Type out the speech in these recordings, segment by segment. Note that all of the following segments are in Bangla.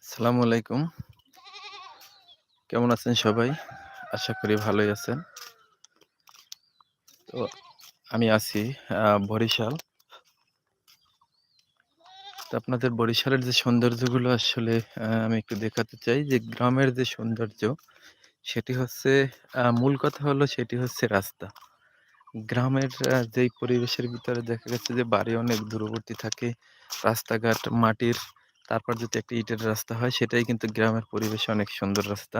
আসসালামু আলাইকুম। কেমন আছেন সবাই? আশা করি ভালোই আছেন। তো আমি আছি বরিশাল। তো আপনাদের বরিশালের যে সৌন্দর্যগুলো আসলে আমি একটু দেখাতে চাই যে গ্রামের যে সৌন্দর্য সেটি হচ্ছে মূল কথা হলো সেটি হচ্ছে রাস্তা। গ্রামের যেই পরিবেশের ভিতরে দেখা গেছে যে বাড়ি অনেক দূরবর্তী থাকে। রাস্তাঘাট মাটির, তারপর যদি একটা ইটের রাস্তা হয় সেটাই কিন্তু গ্রামের পরিবেশে অনেক সুন্দর রাস্তা।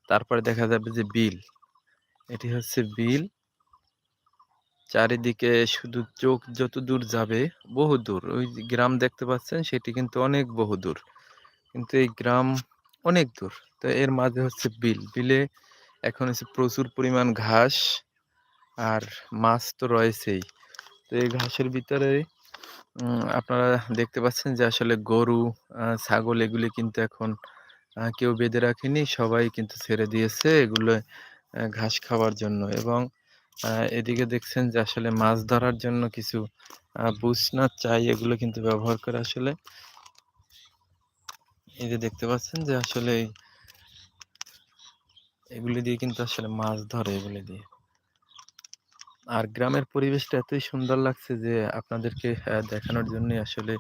তারপরে দেখা যাবে যে বিল। এটি হচ্ছে বিল। চারিদিকে শুধু চোখ যতদূর যাবে বহুদূর। ওই যে গ্রাম দেখতে পাচ্ছেন সেটি কিন্তু অনেক বহুদূর। কিন্তু এই গ্রাম অনেক দূর। তো এর মাঝে হচ্ছে বিল। বিলে এখন হচ্ছে প্রচুর পরিমাণ ঘাস আর মাছ তো রয়েছেই। তো এই ঘাসের ভিতরে আপনারা দেখতে পাচ্ছেন যে আসলে গরু, ছাগল এগুলি কিন্তু এখন কেউ বেঁধে রাখেনি। সবাই কিন্তু ছেড়ে দিয়েছে এগুলো ঘাস খাওয়ার জন্য এবং আ এদিকে দেখছেন যে আসলে মাছ ধরার জন্য কিছু বুসনা চাই এগুলো কিন্তু ব্যবহার করে আসলে এই যে দেখতে পাচ্ছেন যে আসলে এগুলি দিয়ে কিন্তু আসলে মাছ ধরে এগুলি দিয়ে। আর গ্রামের পরিবেশটা এতই সুন্দর লাগছে যে আপনাদেরকে দেখানোর জন্যই আসলে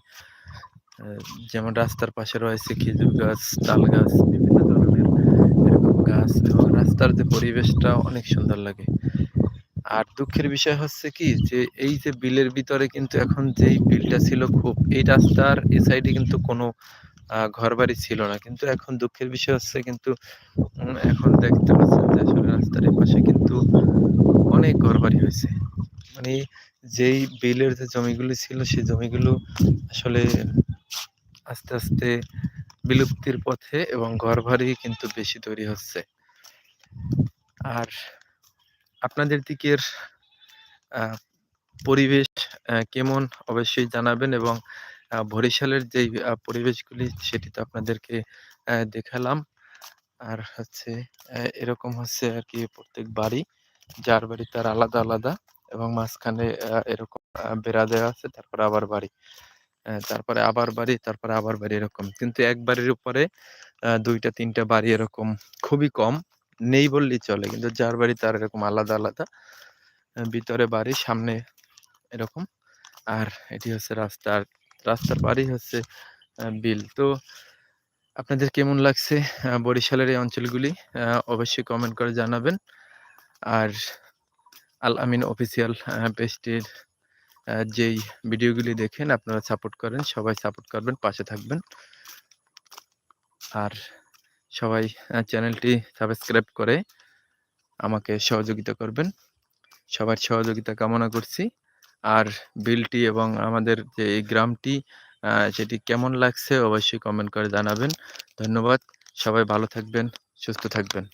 আ যেমন রাস্তার পাশে রয়েছে খেজুর গাছ, তাল গাছ, বিভিন্ন ধরনের এরকম গাছ এবং রাস্তার যে পরিবেশটা অনেক সুন্দর লাগে। আর দুঃখের বিষয় হচ্ছে কি যে এই যে বিলের ভিতরে কিন্তু এখন যেই বিলটা ছিল খুব এই রাস্তার এ সাইডে কিন্তু কোনো ঘরবাড়ি ছিল না। কিন্তু এখন দুঃখের বিষয় হচ্ছে কিন্তু এখন দেখতে পাচ্ছেন যে আসলে রাস্তার এপাশে কিন্তু অনেক ঘরবাড়ি হইছে। মানে যেই বিলের যে জমিগুলো ছিল সেই জমিগুলো আসলে আস্তে, আস্তে বিলুপ্তির পথে এবং ঘরবাড়ি কিন্তু বেশি তৈরি হচ্ছে। আর আপনাদের দিকের আ পরিবেশ কেমন অবশ্যই জানাবেন এবং বরিশালের যেই পরিবেশগুলি সেটি তো আপনাদেরকে দেখালাম। আর হচ্ছে এরকম হচ্ছে আরকি প্রত্যেক বাড়ি, যার বাড়ি তার আলাদা, আলাদা এবং মাঝখানে এরকম বেড়া দেওয়া আছে তারপরে আবার বাড়ি। তারপরে আবার বাড়ি, তারপরে আবার বাড়ি এরকম। কিন্তু এক বাড়ির উপরে ২ টা ৩ টা বাড়ি এরকম খুবই কম। নেই বললেই চলে। কিন্তু যার বাড়ি তার এরকম আলাদা, আলাদা। ভিতরে বাড়ি, সামনে এরকম। আর এটি হচ্ছে রাস্তা। আর রাস্তার পাড়েই হচ্ছে বিল। তো আপনাদের কেমন লাগছে বরিশালের এই অঞ্চলগুলি? অবশ্যই কমেন্ট করে জানাবেন। আর আল আমিন অফিসিয়াল পেজটির যেই ভিডিওগুলি দেখেন আপনারা সাপোর্ট করেন। সবাই সাপোর্ট করবেন, পাশে থাকবেন। আর সবাই চ্যানেলটি সাবস্ক্রাইব করে আমাকে সহযোগিতা করবেন। সবার সহযোগিতা কামনা করছি। আর বিলটি এবং আমাদের যে এই গ্রামটি সেটি কেমন লাগছে অবশ্যই কমেন্ট করে জানাবেন। ধন্যবাদ। সবাই ভালো থাকবেন, সুস্থ থাকবেন।